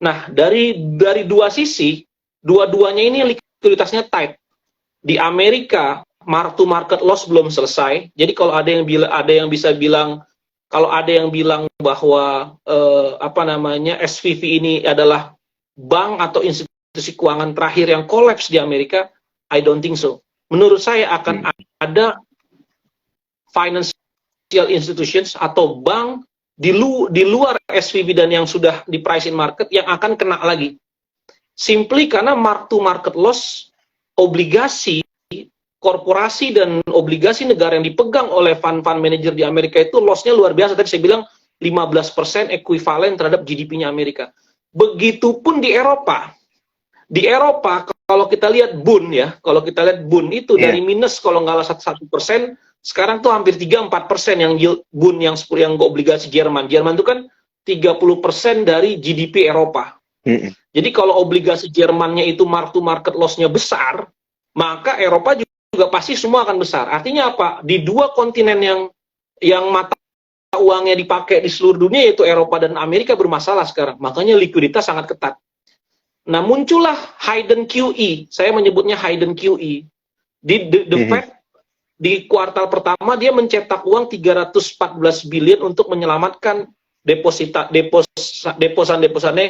Nah, dari dua sisi, dua-duanya ini likuiditasnya tight. Di Amerika, mark to market loss belum selesai. Jadi kalau ada yang bisa bilang, kalau ada yang bilang bahwa SVB ini adalah bank atau institusi keuangan terakhir yang collapse di Amerika, I don't think so. Menurut saya akan ada financial institutions atau bank di luar SVB dan yang sudah di price in market yang akan kena lagi. Simply karena mark to market loss obligasi korporasi dan obligasi negara yang dipegang oleh fund manager di Amerika itu loss-nya luar biasa. Tadi saya bilang 15% ekuivalen terhadap GDP-nya Amerika. Begitupun di Eropa. Di Eropa kalau kita lihat bund ya, kalau kita lihat bund itu dari minus kalau nggak salah 1%, sekarang tuh hampir 3-4% yang yield bund yang obligasi Jerman. Jerman itu kan 30% dari GDP Eropa. Jadi kalau obligasi Jermannya itu mark to market loss-nya besar, maka Eropa juga pasti semua akan besar. Artinya apa? Di dua kontinen yang mata uangnya dipakai di seluruh dunia, yaitu Eropa dan Amerika, bermasalah sekarang. Makanya likuiditas sangat ketat. Nah, muncullah hidden QE. Saya menyebutnya hidden QE. The Fed di kuartal pertama dia mencetak uang 314 billion untuk menyelamatkan deposan-deposannya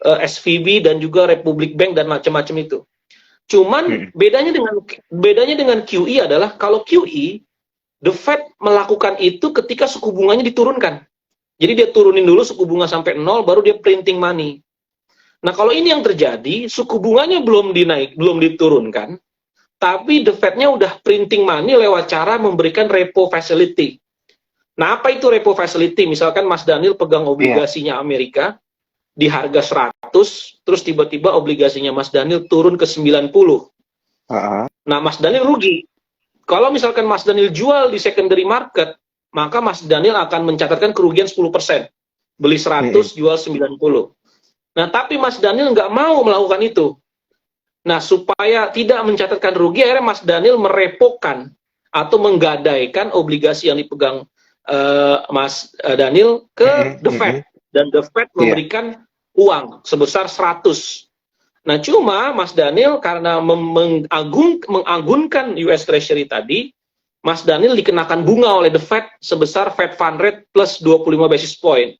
SVB dan juga Republic Bank dan macam-macam itu. Cuman bedanya dengan QE adalah kalau QE the Fed melakukan itu ketika suku bunganya diturunkan. Jadi dia turunin dulu suku bunga sampai 0 baru dia printing money. Nah, kalau ini yang terjadi, suku bunganya belum diturunkan, tapi the Fed-nya udah printing money lewat cara memberikan repo facility. Nah, apa itu repo facility? Misalkan Mas Daniel pegang obligasinya Amerika di harga 100, terus tiba-tiba obligasinya Mas Daniel turun ke 90. Nah, Mas Daniel rugi. Kalau misalkan Mas Daniel jual di secondary market, maka Mas Daniel akan mencatatkan kerugian 10%. Beli 100, jual 90. Nah, tapi Mas Daniel nggak mau melakukan itu. Nah, supaya tidak mencatatkan rugi, akhirnya Mas Daniel merepokan atau menggadaikan obligasi yang dipegang Mas Daniel ke The Fed. Dan The Fed memberikan uang sebesar 100. Nah, cuma Mas Daniel karena mengagunkan US Treasury tadi, Mas Daniel dikenakan bunga oleh The Fed sebesar Fed Fund Rate plus 25 basis point.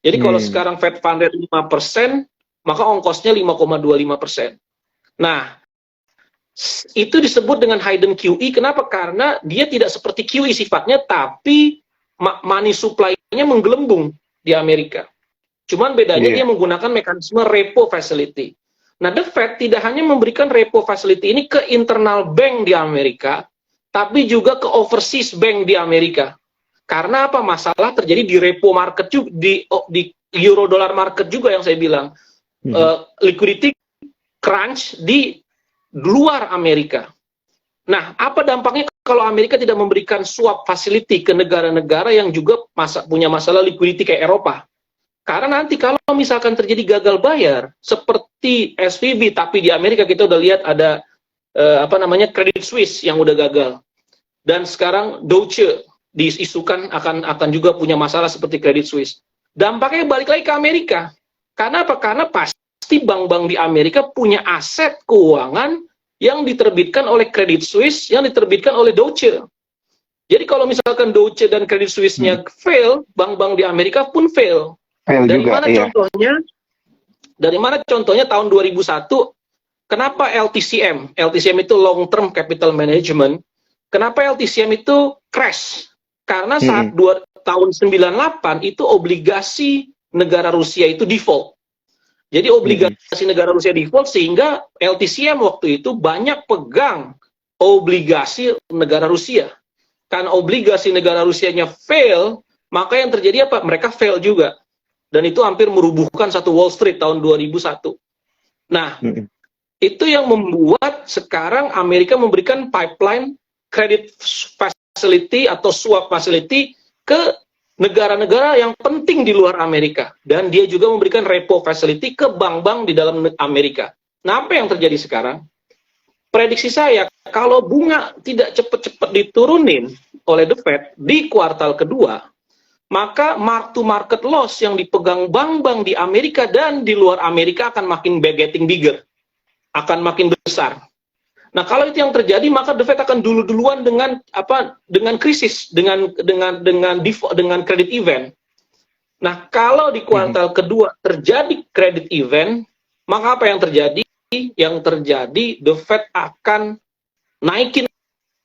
Jadi kalau sekarang Fed Fund Rate 5%, maka ongkosnya 5,25%. Nah, itu disebut dengan hidden QE. Kenapa? Karena dia tidak seperti QE sifatnya, tapi money supply-nya menggelembung di Amerika. Cuman bedanya dia menggunakan mekanisme repo facility. Nah, The Fed tidak hanya memberikan repo facility ini ke internal bank di Amerika, tapi juga ke overseas bank di Amerika. Karena apa? Masalah terjadi di repo market juga, di euro dollar market juga yang saya bilang. Liquidity crunch di luar Amerika. Nah, apa dampaknya kalau Amerika tidak memberikan swap facility ke negara-negara yang juga punya masalah liquidity kayak Eropa? Karena nanti kalau misalkan terjadi gagal bayar, seperti SVB, tapi di Amerika kita udah lihat ada Credit Suisse yang udah gagal. Dan sekarang Deutsche diisukan akan juga punya masalah seperti Credit Suisse. Dampaknya balik lagi ke Amerika. Karena apa? Karena pasti bank-bank di Amerika punya aset keuangan yang diterbitkan oleh Credit Suisse, yang diterbitkan oleh Deutsche. Jadi kalau misalkan Deutsche dan Credit Suisse-nya fail, bank-bank di Amerika pun fail. Dari mana contohnya tahun 2001, kenapa LTCM? LTCM itu Long Term Capital Management. Kenapa LTCM itu crash? Karena saat tahun 98 itu obligasi negara Rusia itu default. Jadi obligasi negara Rusia default sehingga LTCM waktu itu banyak pegang obligasi negara Rusia. Karena obligasi negara Rusianya fail, maka yang terjadi apa? Mereka fail juga. Dan itu hampir merubuhkan satu Wall Street tahun 2001. Nah, itu yang membuat sekarang Amerika memberikan pipeline credit facility atau swap facility ke negara-negara yang penting di luar Amerika. Dan dia juga memberikan repo facility ke bank-bank di dalam Amerika. Nah, apa yang terjadi sekarang? Prediksi saya, kalau bunga tidak cepat-cepat diturunin oleh The Fed di kuartal kedua, maka mark to market loss yang dipegang bank-bank di Amerika dan di luar Amerika akan makin getting bigger, akan makin besar. Nah, kalau itu yang terjadi, maka The Fed akan duluan dengan krisis, dengan credit event. Nah, kalau di kuartal kedua terjadi credit event, maka apa yang terjadi? Yang terjadi, The Fed akan naikin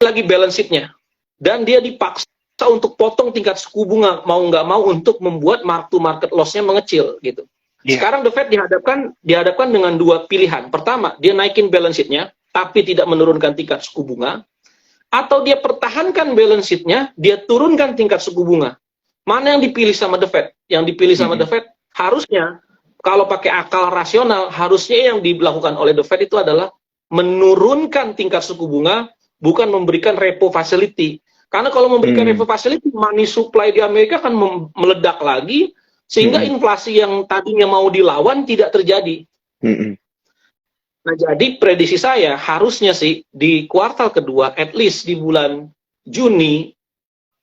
lagi balance sheet-nya. Dan dia dipaksa untuk potong tingkat suku bunga, mau nggak mau, untuk membuat mark-to-market loss-nya mengecil, gitu. Yeah. Sekarang The Fed dihadapkan dengan dua pilihan. Pertama, dia naikin balance sheet-nya, tapi tidak menurunkan tingkat suku bunga. Atau dia pertahankan balance sheet-nya, dia turunkan tingkat suku bunga. Mana yang dipilih sama The Fed? Yang dipilih sama The Fed, harusnya, kalau pakai akal rasional, harusnya yang dilakukan oleh The Fed itu adalah menurunkan tingkat suku bunga, bukan memberikan repo facility. Karena kalau memberikan repo facility, money supply di Amerika akan meledak lagi, sehingga inflasi yang tadinya mau dilawan tidak terjadi. Nah, jadi prediksi saya harusnya sih di kuartal kedua, at least di bulan Juni,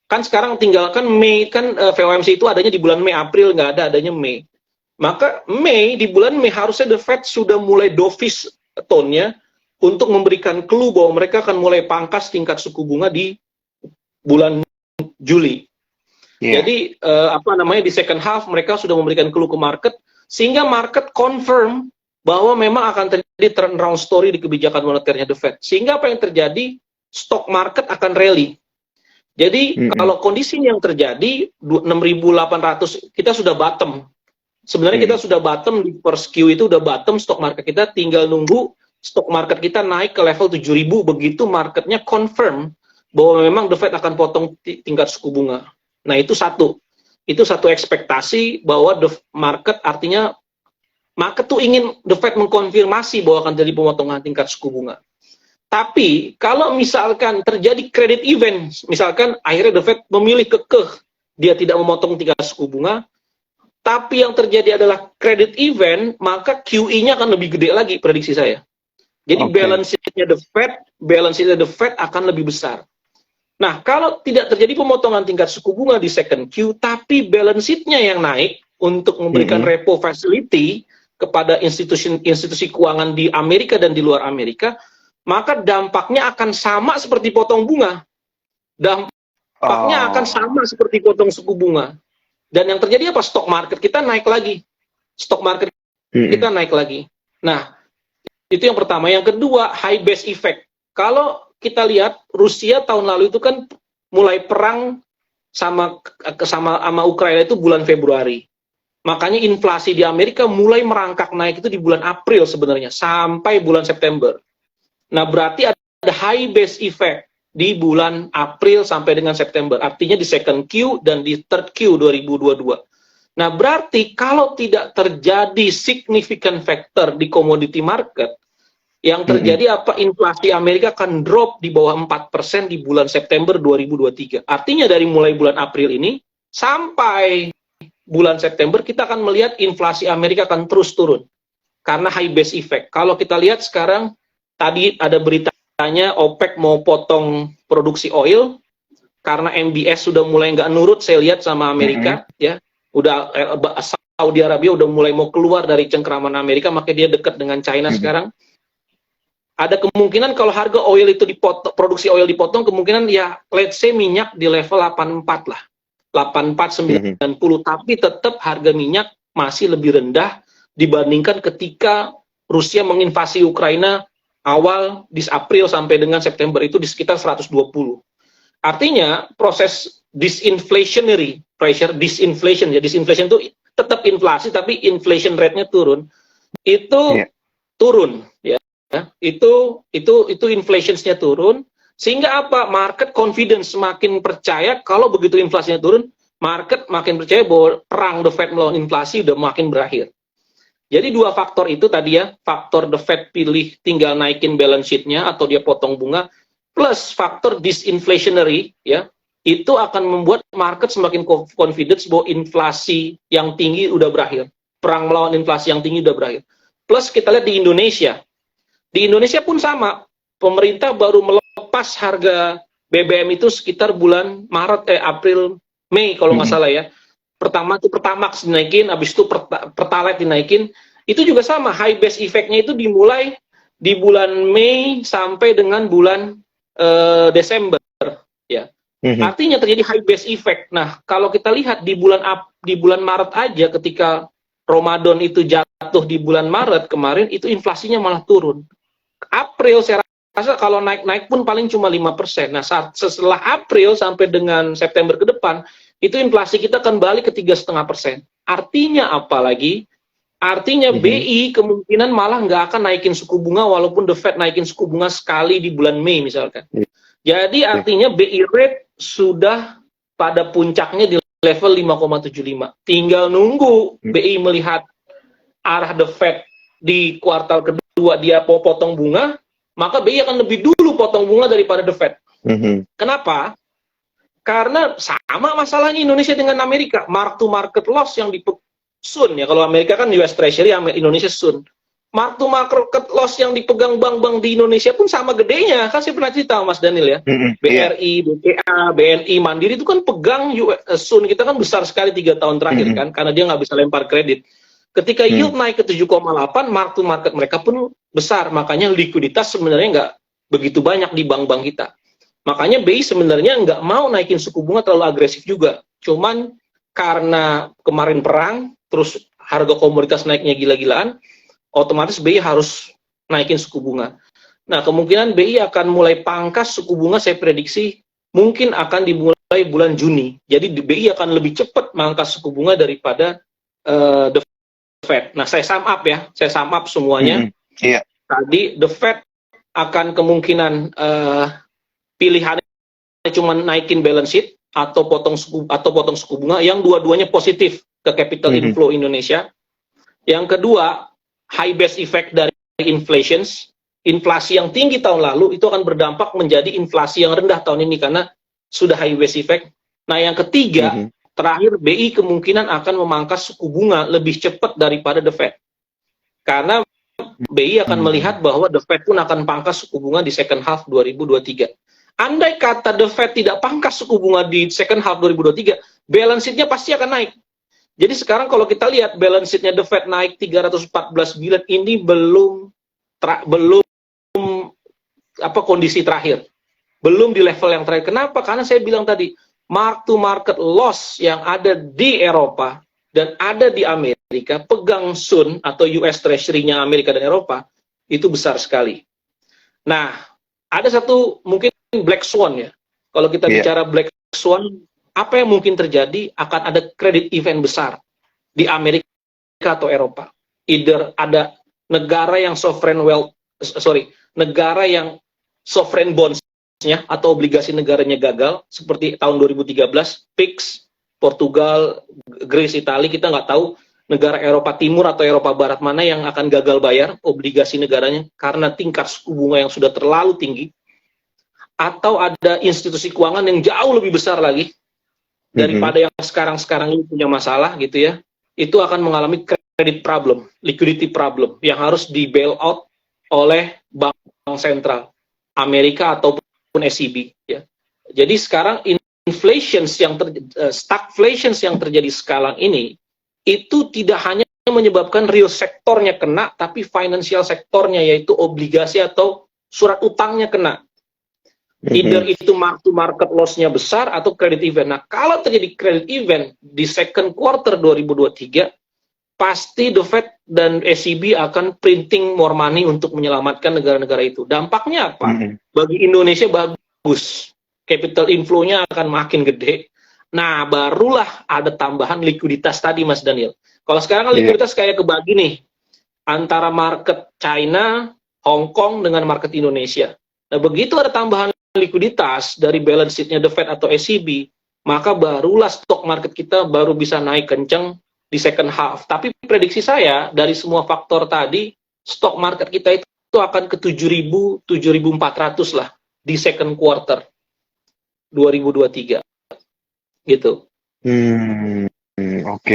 kan sekarang tinggalkan Mei, kan FOMC itu adanya di bulan Mei, April nggak ada, adanya Mei. Maka di bulan Mei harusnya The Fed sudah mulai dovish tone-nya untuk memberikan clue bahwa mereka akan mulai pangkas tingkat suku bunga di bulan Juli. Yeah. Jadi di second half mereka sudah memberikan clue ke market, sehingga market confirm bahwa memang akan terjadi turnaround story di kebijakan moneternya The Fed. Sehingga apa yang terjadi? Stock market akan rally. Jadi kalau kondisi yang terjadi 6.800, kita sudah bottom. Sebenarnya kita sudah bottom di first Q itu udah bottom stock market kita, tinggal nunggu stock market kita naik ke level 7.000 begitu marketnya confirm bahwa memang The Fed akan potong tingkat suku bunga. Nah, itu satu ekspektasi bahwa the market, artinya market tuh ingin The Fed mengkonfirmasi bahwa akan jadi pemotongan tingkat suku bunga. Tapi kalau misalkan terjadi credit event, misalkan akhirnya The Fed memilih kekeh dia tidak memotong tingkat suku bunga, tapi yang terjadi adalah credit event, maka QE-nya akan lebih gede lagi, prediksi saya. Jadi balance sheet-nya The Fed akan lebih besar. Nah, kalau tidak terjadi pemotongan tingkat suku bunga di second Q, tapi balance sheet-nya yang naik untuk memberikan repo facility kepada institusi keuangan di Amerika dan di luar Amerika, maka dampaknya akan sama seperti potong bunga. Dampaknya akan sama seperti potong suku bunga. Dan yang terjadi apa? Stock market kita naik lagi. Stock market kita naik lagi. Nah, itu yang pertama. Yang kedua, high base effect. Kalau kita lihat Rusia tahun lalu itu kan mulai perang sama Ukraina itu bulan Februari. Makanya inflasi di Amerika mulai merangkak naik itu di bulan April sebenarnya sampai bulan September. Nah, berarti ada high base effect di bulan April sampai dengan September. Artinya di second Q dan di third Q 2022. Nah, berarti kalau tidak terjadi significant factor di commodity market, yang terjadi apa? Inflasi Amerika akan drop di bawah 4% di bulan September 2023. Artinya dari mulai bulan April ini sampai bulan September kita akan melihat inflasi Amerika akan terus turun. Karena high base effect. Kalau kita lihat sekarang, tadi ada beritanya OPEC mau potong produksi oil karena MBS sudah mulai nggak nurut, saya lihat sama Amerika, ya. Udah Saudi Arabia udah mulai mau keluar dari cengkraman Amerika, makanya dia dekat dengan China sekarang. Ada kemungkinan kalau harga oil itu dipotong, produksi oil dipotong, kemungkinan ya let's say minyak di level 84 lah. 84, 90, tapi tetap harga minyak masih lebih rendah dibandingkan ketika Rusia menginvasi Ukraina awal di April sampai dengan September itu di sekitar 120. Artinya proses disinflationary pressure, disinflation itu tetap inflasi tapi inflation rate-nya turun. Itu turun ya. Itu inflation-nya turun, sehingga apa? Market confidence semakin percaya kalau begitu inflasinya turun, market makin percaya bahwa perang The Fed melawan inflasi udah makin berakhir. Jadi dua faktor itu tadi ya, faktor The Fed pilih tinggal naikin balance sheet-nya atau dia potong bunga, plus faktor disinflationary ya, itu akan membuat market semakin confidence bahwa inflasi yang tinggi udah berakhir. Perang melawan inflasi yang tinggi udah berakhir. Plus kita lihat di Indonesia. Di Indonesia pun sama, pemerintah baru melepas harga BBM itu sekitar bulan April, Mei kalau nggak salah ya. Pertama itu Pertamax dinaikin, habis itu Pertalite dinaikin. Itu juga sama, high base effect-nya itu dimulai di bulan Mei sampai dengan bulan Desember, ya. Artinya terjadi high base effect. Nah, kalau kita lihat di bulan Maret aja, ketika Ramadan itu jatuh di bulan Maret kemarin, itu inflasinya malah turun. April saya rasa kalau naik-naik pun paling cuma 5%. Nah, setelah April sampai dengan September ke depan, itu inflasi kita akan balik ke 3,5%. Artinya apa lagi? Artinya BI kemungkinan malah nggak akan naikin suku bunga walaupun The Fed naikin suku bunga sekali di bulan Mei misalkan. Jadi artinya BI rate sudah pada puncaknya di level 5,75. Tinggal nunggu BI melihat arah The Fed di kuartal kedua dia potong bunga, maka BI akan lebih dulu potong bunga daripada The Fed. Kenapa? Karena sama masalahnya Indonesia dengan Amerika, mark to market loss yang Sun ya, kalau Amerika kan US Treasury, Indonesia Sun. Mark to market loss yang dipegang bank-bank di Indonesia pun sama gedenya. Kan saya pernah cerita Mas Daniel ya. BRI, BCA, BNI, Mandiri itu kan pegang Sun kita kan besar sekali 3 tahun terakhir kan, karena dia nggak bisa lempar kredit. Ketika yield naik ke 7,8, mark to market mereka pun besar. Makanya likuiditas sebenarnya nggak begitu banyak di bank-bank kita. Makanya BI sebenarnya nggak mau naikin suku bunga terlalu agresif juga. Cuman karena kemarin perang, terus harga komoditas naiknya gila-gilaan, otomatis BI harus naikin suku bunga. Nah, kemungkinan BI akan mulai pangkas suku bunga, saya prediksi mungkin akan dimulai bulan Juni. Jadi BI akan lebih cepat mangkas suku bunga daripada The Fed. Nah, saya sum up ya, saya sum up semuanya. Tadi The Fed akan kemungkinan pilihannya cuma naikin balance sheet atau potong suku bunga, yang dua-duanya positif ke capital inflow Indonesia. Yang kedua, high base effect dari inflasi yang tinggi tahun lalu itu akan berdampak menjadi inflasi yang rendah tahun ini karena sudah high base effect. Nah, yang ketiga, terakhir BI kemungkinan akan memangkas suku bunga lebih cepat daripada The Fed. Karena BI akan melihat bahwa The Fed pun akan pangkas suku bunga di second half 2023. Andai kata The Fed tidak pangkas suku bunga di second half 2023, balance sheet-nya pasti akan naik. Jadi sekarang kalau kita lihat balance sheet-nya The Fed naik 314 billion, ini belum kondisi terakhir. Belum di level yang terakhir. Kenapa? Karena saya bilang tadi, mark to market loss yang ada di Eropa dan ada di Amerika, pegang Sun atau US Treasury-nya Amerika dan Eropa, itu besar sekali. Nah, ada satu mungkin black swan ya. Kalau kita bicara black swan, apa yang mungkin terjadi? Akan ada credit event besar di Amerika atau Eropa. Either ada negara yang negara yang sovereign bonds-nya atau obligasi negaranya gagal, seperti tahun 2013, PIX, Portugal, Greece, Italia, kita nggak tahu negara Eropa Timur atau Eropa Barat mana yang akan gagal bayar obligasi negaranya karena tingkat suku bunga yang sudah terlalu tinggi. Atau ada institusi keuangan yang jauh lebih besar lagi daripada yang sekarang ini punya masalah gitu ya, itu akan mengalami credit problem, liquidity problem yang harus di bail out oleh bank sentral Amerika ataupun SCB ya. Jadi sekarang stagflation yang terjadi sekarang ini itu tidak hanya menyebabkan real sektornya kena, tapi financial sektornya yaitu obligasi atau surat utangnya kena. Either itu mark to market loss-nya besar atau credit event. Nah, kalau terjadi credit event di second quarter 2023, pasti The Fed dan SCB akan printing more money untuk menyelamatkan negara-negara itu. Dampaknya apa? Bagi Indonesia bagus. Capital inflow-nya akan makin gede. Nah, barulah ada tambahan likuiditas tadi, Mas Daniel. Kalau sekarang kan likuiditas kayak kebagi nih, antara market China, Hong Kong, dengan market Indonesia. Nah, begitu ada tambahan likuiditas dari balance sheet-nya The Fed atau SCB, maka barulah stok market kita baru bisa naik kenceng di second half. Tapi prediksi saya, dari semua faktor tadi, stok market kita itu akan ke 7.000, 7.400 lah di second quarter 2023. Gitu. Oke.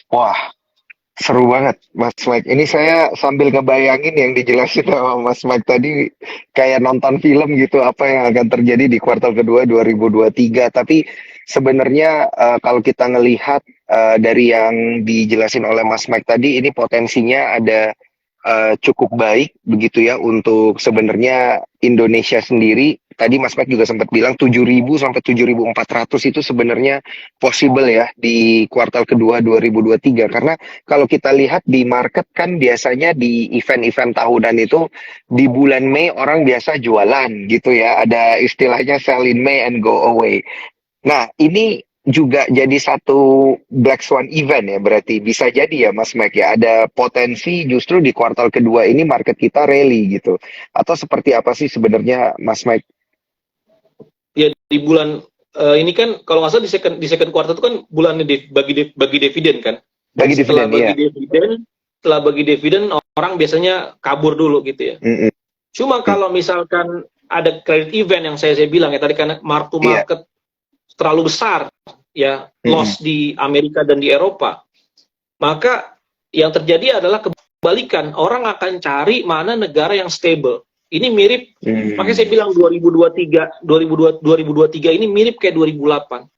Wah, seru banget, Mas Mike. Ini saya sambil ngebayangin yang dijelasin sama Mas Mike tadi, kayak nonton film gitu, apa yang akan terjadi di kuartal kedua 2023. Tapi sebenarnya kalau kita ngelihat dari yang dijelasin oleh Mas Mike tadi, ini potensinya ada cukup baik begitu ya untuk sebenarnya Indonesia sendiri. Tadi Mas Mike juga sempat bilang 7.000 sampai 7.400 itu sebenarnya possible ya di kuartal kedua 2023. Karena kalau kita lihat di market kan biasanya di event-event tahunan itu di bulan Mei orang biasa jualan gitu ya. Ada istilahnya sell in May and go away. Nah, ini juga jadi satu Black Swan event ya, berarti bisa jadi ya Mas Mike ya, ada potensi justru di kuartal kedua ini market kita rally gitu. Atau seperti apa sih sebenarnya Mas Mike? Ya di bulan ini kan kalau nggak salah di second quarter itu kan bulannya bagi dividen kan. Dan Bagi setelah dividen ya. bagi dividen orang biasanya kabur dulu gitu ya. Mm-mm. Cuma kalau misalkan ada credit event yang saya bilang ya tadi karena mark to Iya. market terlalu besar ya loss di Amerika dan di Eropa, maka yang terjadi adalah kebalikan, orang akan cari mana negara yang stable. Ini mirip, makanya saya bilang 2023 ini mirip kayak 2008.